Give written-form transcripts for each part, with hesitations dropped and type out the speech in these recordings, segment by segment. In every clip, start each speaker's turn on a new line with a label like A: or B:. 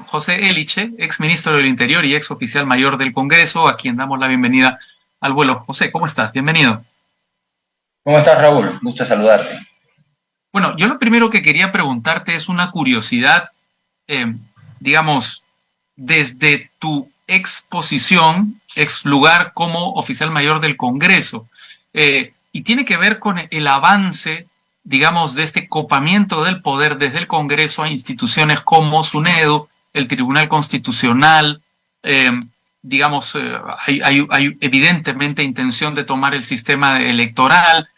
A: con José Eliche, ex ministro del Interior y ex oficial mayor del Congreso, a quien damos la bienvenida al vuelo. José, ¿cómo estás? Bienvenido.
B: ¿Cómo estás, Raúl? Gusto saludarte.
A: Bueno, yo lo primero que quería preguntarte es una curiosidad, eh, digamos, desde tu exposición, ex lugar como oficial mayor del Congreso, y tiene que ver con el avance, digamos, de este copamiento del poder desde el Congreso a instituciones como SUNEDU, el Tribunal Constitucional, eh, digamos, hay evidentemente intención de tomar el sistema electoral,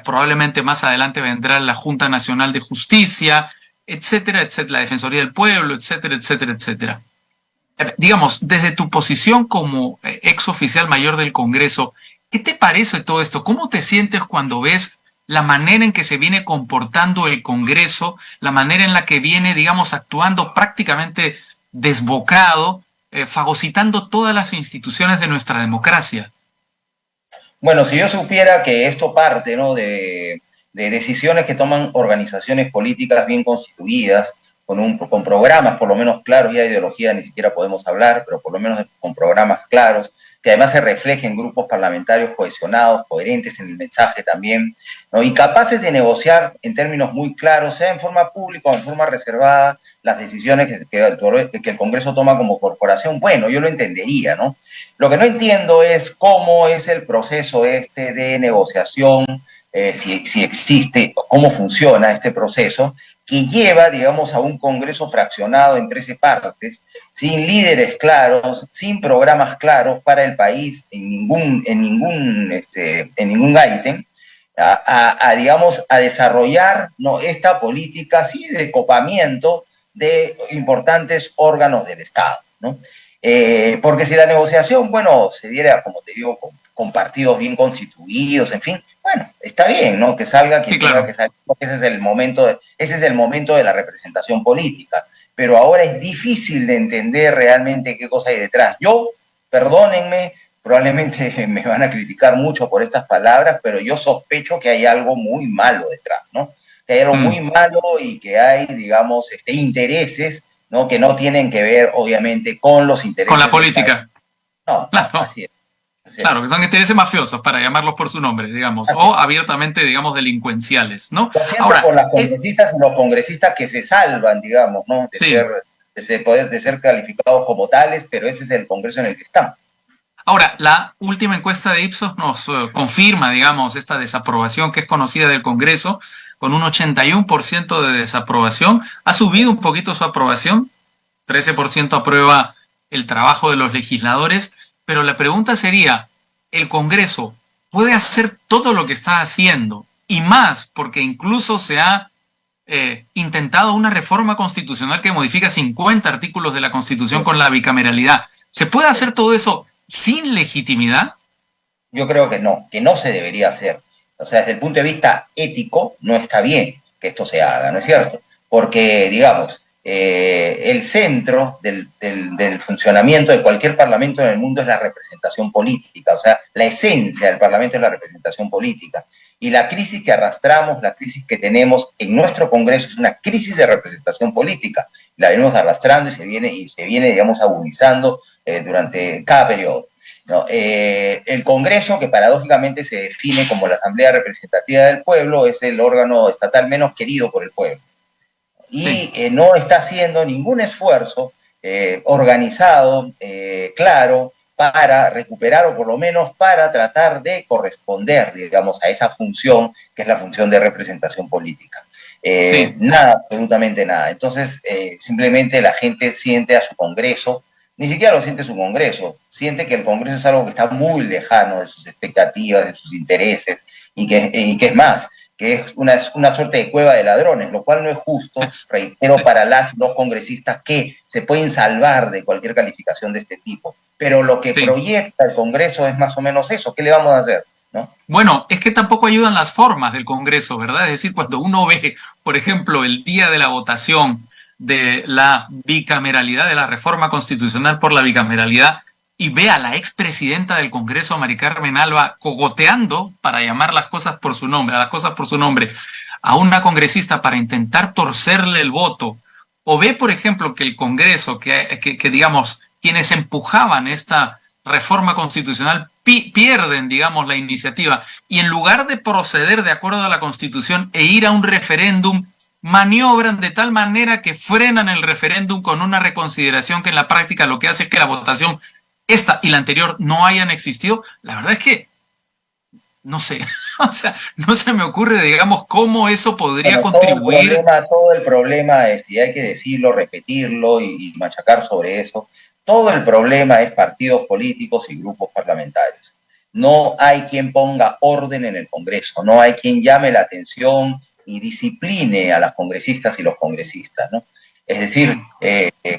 A: probablemente más adelante vendrá la Junta Nacional de Justicia, etcétera, etcétera, la Defensoría del Pueblo, etcétera, etcétera, etcétera. Digamos, desde tu posición como ex oficial mayor del Congreso, ¿qué te parece todo esto? ¿Cómo te sientes cuando ves la manera en que se viene comportando el Congreso, la manera en la que viene, digamos, actuando prácticamente desbocado, fagocitando todas las instituciones de nuestra democracia?
B: Bueno, si yo supiera que esto parte, ¿no? de decisiones que toman organizaciones políticas bien constituidas, con programas por lo menos claros, ya de ideología ni siquiera podemos hablar, pero por lo menos con programas claros, que además se reflejen grupos parlamentarios cohesionados, coherentes en el mensaje también, ¿no? Y capaces de negociar en términos muy claros, sea en forma pública o en forma reservada, las decisiones que el Congreso toma como corporación. Bueno, yo lo entendería, ¿no? Lo que no entiendo es cómo es el proceso este de negociación, si existe, cómo funciona este proceso, que lleva, digamos, a un Congreso fraccionado en 13 partes, sin líderes claros, sin programas claros para el país en ningún ítem, digamos, a desarrollar, ¿no?, esta política, sí, de copamiento de importantes órganos del Estado, ¿no? Porque si la negociación, bueno, se diera, como te digo, con partidos bien constituidos, en fin, bueno, está bien, ¿no? Que salga quien
A: Sí,
B: tenga
A: claro.
B: que salir, porque ese es el momento de la representación política. Pero ahora es difícil de entender realmente qué cosa hay detrás. Yo, perdónenme, probablemente me van a criticar mucho por estas palabras, pero yo sospecho que hay algo muy malo detrás, ¿no? Que hay algo muy
A: Mm.
B: malo y que hay, digamos, intereses, ¿no?, que no tienen que ver, obviamente, con los
A: Con la
B: intereses del país.
A: política.
B: No, no,
A: Claro.
B: así es. Así es.
A: Claro, que son intereses mafiosos, para llamarlos por su nombre, digamos,
B: Así
A: o
B: es.
A: abiertamente, digamos, delincuenciales, ¿no?
B: Lo siento
A: Ahora,
B: por las congresistas y los congresistas que se salvan, digamos, ¿no?,
A: sí.
B: de ser calificados como tales, pero ese es el Congreso en el que están.
A: Ahora, la última encuesta de Ipsos nos confirma, digamos, esta desaprobación que es conocida del Congreso, con un 81% de desaprobación. Ha subido un poquito su aprobación, 13% aprueba el trabajo de los legisladores, pero la pregunta sería, ¿el Congreso puede hacer todo lo que está haciendo y más? Porque incluso se ha intentado una reforma constitucional que modifica 50 artículos de la Constitución con la bicameralidad. ¿Se puede hacer todo eso sin legitimidad?
B: Yo creo que no se debería hacer. O sea, desde el punto de vista ético, no está bien que esto se haga, ¿no es cierto? Porque, digamos, el centro del funcionamiento de cualquier parlamento en el mundo es la representación política. O sea, la esencia del parlamento es la representación política. Y la crisis que arrastramos, la crisis que tenemos en nuestro Congreso es una crisis de representación política. La venimos arrastrando y se viene, digamos, agudizando durante cada periodo, ¿no? El Congreso, que paradójicamente se define como la Asamblea Representativa del Pueblo, es el órgano estatal menos querido por el pueblo.
A: Sí.
B: Y no está haciendo ningún esfuerzo organizado, claro, para recuperar o por lo menos para tratar de corresponder, digamos, a esa función que es la función de representación política.
A: Sí.
B: Nada, absolutamente nada. Entonces, simplemente la gente siente a su Congreso, ni siquiera lo siente su Congreso, siente que el Congreso es algo que está muy lejano de sus expectativas, de sus intereses, y que es más, que es una suerte de cueva de ladrones, lo cual no es justo, reitero, para las y los congresistas que se pueden salvar de cualquier calificación de este tipo. Pero lo que
A: Sí.
B: proyecta el Congreso es más o menos eso. ¿Qué le vamos a hacer? ¿No?
A: Bueno, es que tampoco ayudan las formas del Congreso, ¿verdad? Es decir, cuando uno ve, por ejemplo, el día de la votación de la bicameralidad, de la reforma constitucional por la bicameralidad, y ve a la expresidenta del Congreso, Mari Carmen Alba, cogoteando, para llamar las cosas por su nombre, a las cosas por su nombre, a una congresista para intentar torcerle el voto ¿O ve, por ejemplo, que el Congreso, que digamos, quienes empujaban esta reforma constitucional pierden, digamos, la iniciativa y en lugar de proceder de acuerdo a la Constitución e ir a un referéndum, maniobran de tal manera que frenan el referéndum con una reconsideración que en la práctica lo que hace es que la votación, esta y la anterior, no hayan existido? La verdad es que no sé, o sea, no se me ocurre, digamos, cómo eso podría
B: Bueno,
A: contribuir.
B: todo el problema, y hay que decirlo, repetirlo y machacar sobre eso, todo el problema es partidos políticos y grupos parlamentarios. No hay quien ponga orden en el Congreso, no hay quien llame la atención y discipline a las congresistas y los congresistas, ¿no? Es decir,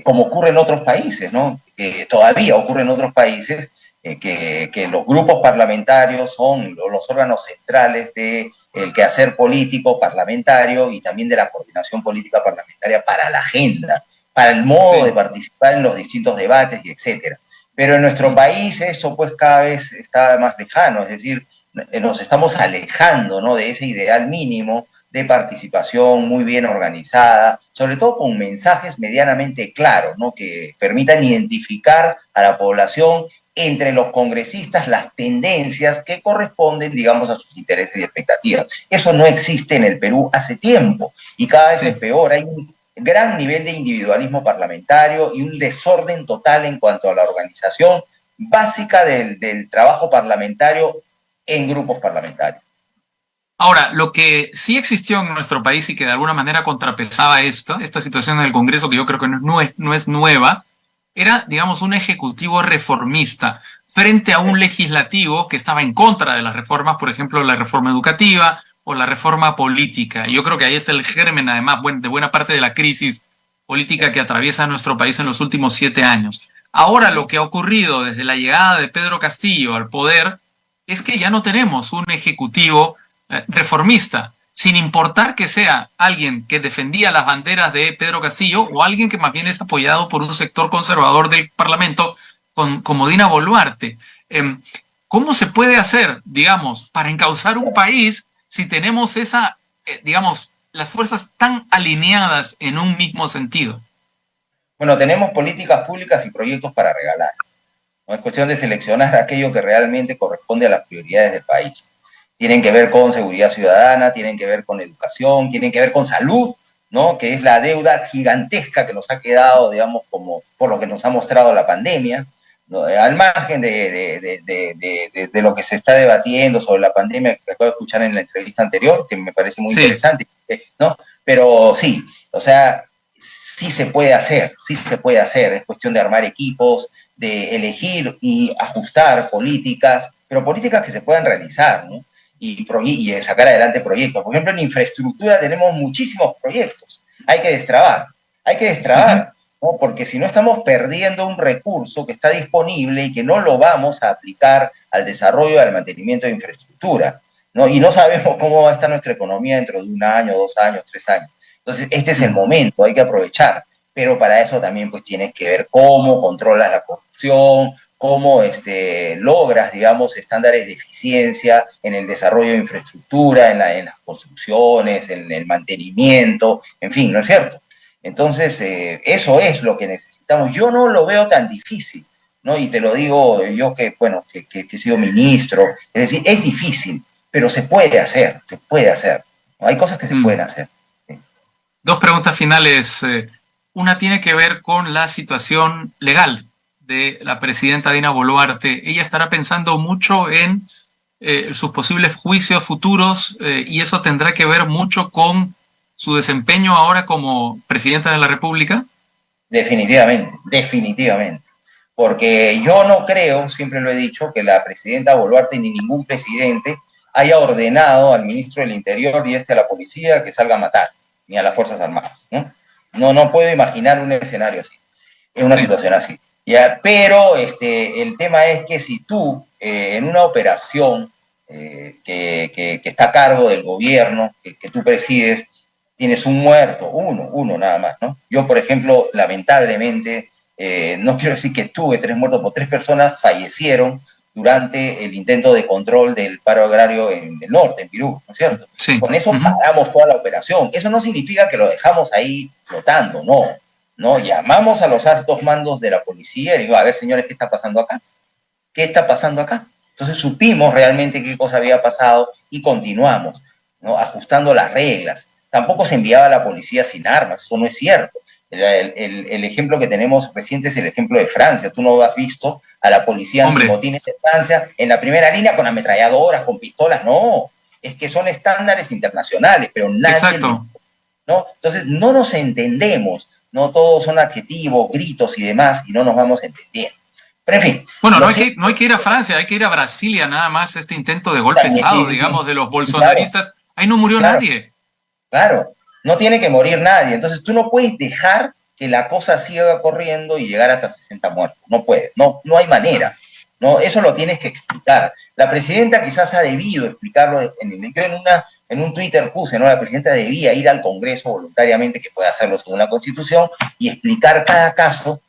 B: como ocurre en otros países, ¿no? Todavía ocurre en otros países, que los grupos parlamentarios son los órganos centrales de el quehacer político parlamentario y también de la coordinación política parlamentaria para la agenda, para el modo de participar en los distintos debates y etcétera. Pero en nuestro país eso pues cada vez está más lejano, es decir, nos estamos alejando, ¿no?, de ese ideal mínimo de participación muy bien organizada, sobre todo con mensajes medianamente claros, ¿no?, que permitan identificar a la población entre los congresistas las tendencias que corresponden, digamos, a sus intereses y expectativas. Eso no existe en el Perú hace tiempo y cada vez es peor. Hay un gran nivel de individualismo parlamentario y un desorden total en cuanto a la organización básica del trabajo parlamentario en grupos parlamentarios.
A: Ahora, lo que sí existió en nuestro país y que de alguna manera contrapesaba esta situación en el Congreso, que yo creo que no es nueva, era, digamos, un ejecutivo reformista frente a un legislativo que estaba en contra de las reformas, por ejemplo, la reforma educativa o la reforma política. Y yo creo que ahí está el germen, además, de buena parte de la crisis política que atraviesa nuestro país en los últimos 7 años. Ahora, lo que ha ocurrido desde la llegada de Pedro Castillo al poder es que ya no tenemos un ejecutivo reformista, sin importar que sea alguien que defendía las banderas de Pedro Castillo o alguien que más bien es apoyado por un sector conservador del Parlamento como Dina Boluarte. ¿Cómo se puede hacer, digamos, para encauzar un país si tenemos digamos, las fuerzas tan alineadas en un mismo sentido?
B: Bueno, tenemos políticas públicas y proyectos para regalar. No es cuestión de seleccionar aquello que realmente corresponde a las prioridades del país. Tienen que ver con seguridad ciudadana, tienen que ver con educación, tienen que ver con salud, ¿no?, que es la deuda gigantesca que nos ha quedado, digamos, como por lo que nos ha mostrado la pandemia, ¿no?, al margen de lo que se está debatiendo sobre la pandemia que acabo de escuchar en la entrevista anterior, que me parece muy interesante, ¿no? Pero sí, o sea, sí se puede hacer, es cuestión de armar equipos, de elegir y ajustar políticas, pero políticas que se puedan realizar, ¿no?, y sacar adelante proyectos. Por ejemplo, en infraestructura tenemos muchísimos proyectos. Hay que destrabar, ¿no?, porque si no estamos perdiendo un recurso que está disponible y que no lo vamos a aplicar al desarrollo y al mantenimiento de infraestructura, ¿no? Y no sabemos cómo va a estar nuestra economía dentro de 1 año, 2 años, 3 años. Entonces, este es el momento, hay que aprovechar. Pero para eso también pues tienes que ver cómo controlas la corrupción, cómo logras, digamos, estándares de eficiencia en el desarrollo de infraestructura, en las construcciones, en el mantenimiento, en fin, ¿no es cierto? Entonces, eso es lo que necesitamos. Yo no lo veo tan difícil, ¿no? Y te lo digo yo que, bueno, que he sido ministro. Es decir, es difícil, pero se puede hacer, se puede hacer. ¿No? Hay cosas que se pueden hacer. ¿Sí?
A: 2 preguntas finales. Una tiene que ver con la situación legal de la presidenta Dina Boluarte. Ella estará pensando mucho en sus posibles juicios futuros y eso tendrá que ver mucho con su desempeño ahora como presidenta de la República.
B: Definitivamente, definitivamente. Porque yo no creo, siempre lo he dicho, que la presidenta Boluarte ni ningún presidente haya ordenado al ministro del Interior y a la policía que salga a matar, ni a las Fuerzas Armadas, ¿no? No puedo imaginar un escenario así, una situación así. ¿Ya? Pero el tema es que si tú, en una operación que está a cargo del gobierno, que tú presides, tienes un muerto, uno nada más, ¿no? Yo, por ejemplo, lamentablemente, no quiero decir que tuve 3 muertos, pero 3 personas fallecieron durante el intento de control del paro agrario en el norte, en Perú, ¿no es cierto?
A: Sí.
B: Con eso paramos toda la operación. Eso no significa que lo dejamos ahí flotando, no. No, llamamos a los altos mandos de la policía y digo, a ver, señores, ¿qué está pasando acá? ¿Qué está pasando acá? Entonces supimos realmente qué cosa había pasado y continuamos, ¿no? Ajustando las reglas. Tampoco se enviaba a la policía sin armas, eso no es cierto. El ejemplo que tenemos reciente es el ejemplo de Francia. Tú no has visto a la policía antimotines de Francia en la primera línea con ametralladoras, con pistolas, no. Es que son estándares internacionales, pero nadie...
A: Exacto.
B: ¿No? Entonces no nos entendemos, ¿no? Todos son adjetivos, gritos y demás, y no nos vamos entendiendo. Pero en fin.
A: Bueno, no hay que ir a Francia, hay que ir a Brasilia nada más, este intento de golpe de Estado, digamos, de los bolsonaristas. Claro, ahí no murió nadie.
B: Claro, no tiene que morir nadie. Entonces tú no puedes dejar que la cosa siga corriendo y llegar hasta 60 muertos. No puedes, no hay manera. ¿No? Eso lo tienes que explicar. La presidenta quizás ha debido explicarlo. Yo en un Twitter puse, ¿no? La presidenta debía ir al Congreso voluntariamente, que puede hacerlo según la Constitución, y explicar cada caso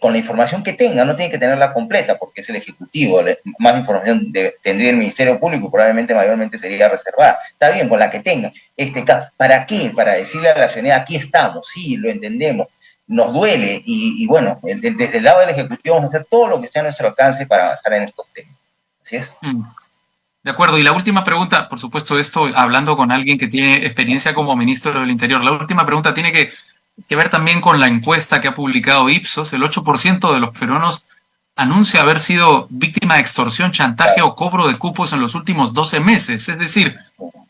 B: con la información que tenga. No tiene que tenerla completa, porque es el Ejecutivo. Más información tendría el Ministerio Público y probablemente mayormente sería reservada. Está bien, con la que tenga. ¿Para qué? Para decirle a la ciudadanía, aquí estamos, sí, lo entendemos. Nos duele y bueno, desde el lado del Ejecutivo vamos a hacer todo lo que esté a nuestro alcance para avanzar en estos temas. Así es.
A: De acuerdo. Y la última pregunta, por supuesto, esto hablando con alguien que tiene experiencia como ministro del Interior, la última pregunta tiene que ver también con la encuesta que ha publicado Ipsos. El 8% de los peruanos anuncia haber sido víctima de extorsión, chantaje o cobro de cupos en los últimos 12 meses. Es decir,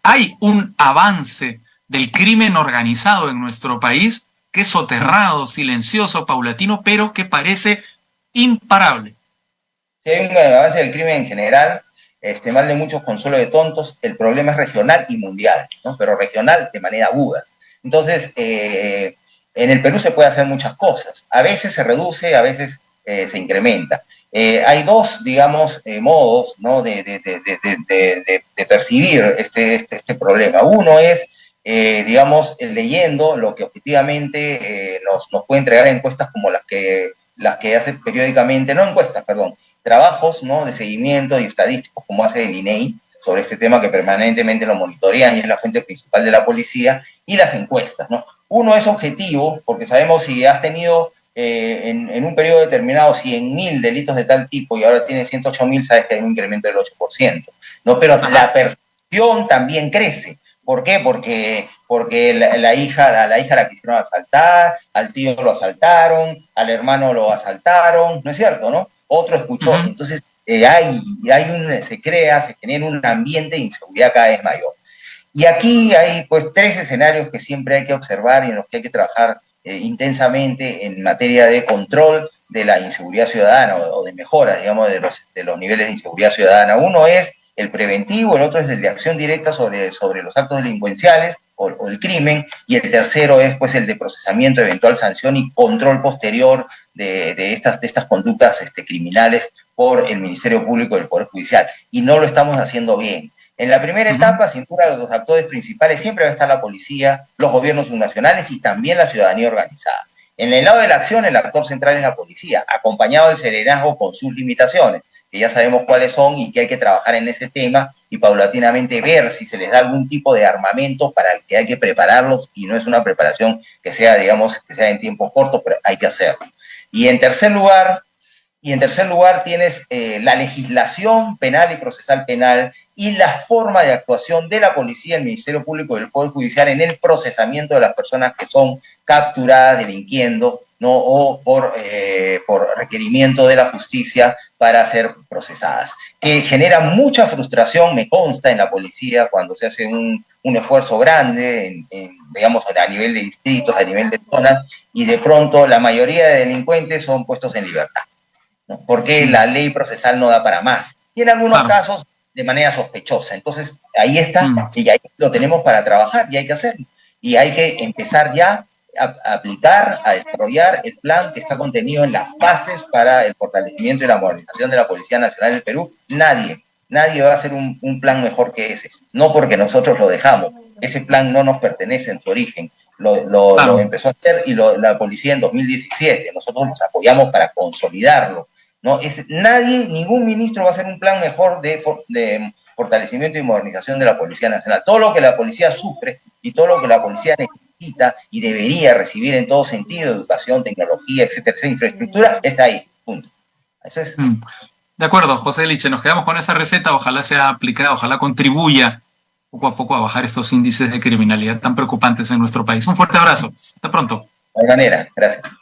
A: hay un avance del crimen organizado en nuestro país que es soterrado, silencioso, paulatino, pero que parece imparable.
B: Sí, hay un avance del crimen en general, mal de muchos consuelo de tontos. El problema es regional y mundial, ¿no? Pero regional de manera aguda. Entonces, en el Perú se puede hacer muchas cosas. A veces se reduce, a veces se incrementa. Hay dos, digamos, modos, ¿no? de percibir este problema. Uno es digamos, leyendo lo que objetivamente nos puede entregar encuestas como las que hace periódicamente, no encuestas, perdón, trabajos, ¿no? De seguimiento y estadísticos como hace el INEI sobre este tema que permanentemente lo monitorean y es la fuente principal de la policía, y las encuestas, ¿no? Uno es objetivo porque sabemos si has tenido en un periodo determinado 100.000 delitos de tal tipo y ahora tienes 108.000, sabes que hay un incremento del 8%, ¿no? Pero la percepción también crece. ¿Por qué? Porque la hija la quisieron asaltar, al tío lo asaltaron, al hermano lo asaltaron, ¿no es cierto, no? Otro escuchó. Entonces, se genera un ambiente de inseguridad cada vez mayor. Y aquí hay, pues, 3 escenarios que siempre hay que observar y en los que hay que trabajar intensamente en materia de control de la inseguridad ciudadana o de mejora, digamos, de los niveles de inseguridad ciudadana. Uno es el preventivo, el otro es el de acción directa sobre los actos delincuenciales o el crimen, y el tercero es, pues, el de procesamiento, eventual sanción y control posterior de estas conductas criminales por el Ministerio Público y el Poder Judicial. Y no lo estamos haciendo bien. En la primera etapa, sin duda, los actores principales siempre va a estar la policía, los gobiernos subnacionales y también la ciudadanía organizada. En el lado de la acción, el actor central es la policía, acompañado del serenazgo con sus limitaciones, que ya sabemos cuáles son y que hay que trabajar en ese tema y paulatinamente ver si se les da algún tipo de armamento para el que hay que prepararlos, y no es una preparación que sea, digamos, que sea en tiempo corto, pero hay que hacerlo. Y en tercer lugar tienes la legislación penal y procesal penal y la forma de actuación de la policía, el Ministerio Público y el Poder Judicial en el procesamiento de las personas que son capturadas delinquiendo, ¿no? O por requerimiento de la justicia para ser procesadas. Que genera mucha frustración, me consta, en la policía cuando se hace un esfuerzo grande, digamos, a nivel de distritos, a nivel de zonas, y de pronto la mayoría de delincuentes son puestos en libertad, ¿no? Porque la ley procesal no da para más. Y en algunos casos de manera sospechosa. Entonces, ahí está, y ahí lo tenemos para trabajar, y hay que hacerlo. Y hay que empezar ya a aplicar, a desarrollar el plan que está contenido en las bases para el fortalecimiento y la modernización de la Policía Nacional del Perú. Nadie va a hacer un plan mejor que ese. No porque nosotros lo dejamos. Ese plan no nos pertenece en su origen. Lo empezó a hacer la policía en 2017. Nosotros nos apoyamos para consolidarlo. ¿no? Nadie, ningún ministro va a hacer un plan mejor de fortalecimiento y modernización de la Policía Nacional. Todo lo que la policía sufre y todo lo que la policía necesita y debería recibir en todo sentido, educación, tecnología, etcétera, infraestructura, está ahí, punto. Eso es.
A: De acuerdo, José Liche, nos quedamos con esa receta, ojalá sea aplicada, ojalá contribuya poco a poco a bajar estos índices de criminalidad tan preocupantes en nuestro país. Un fuerte abrazo, hasta pronto.
B: De manera, gracias.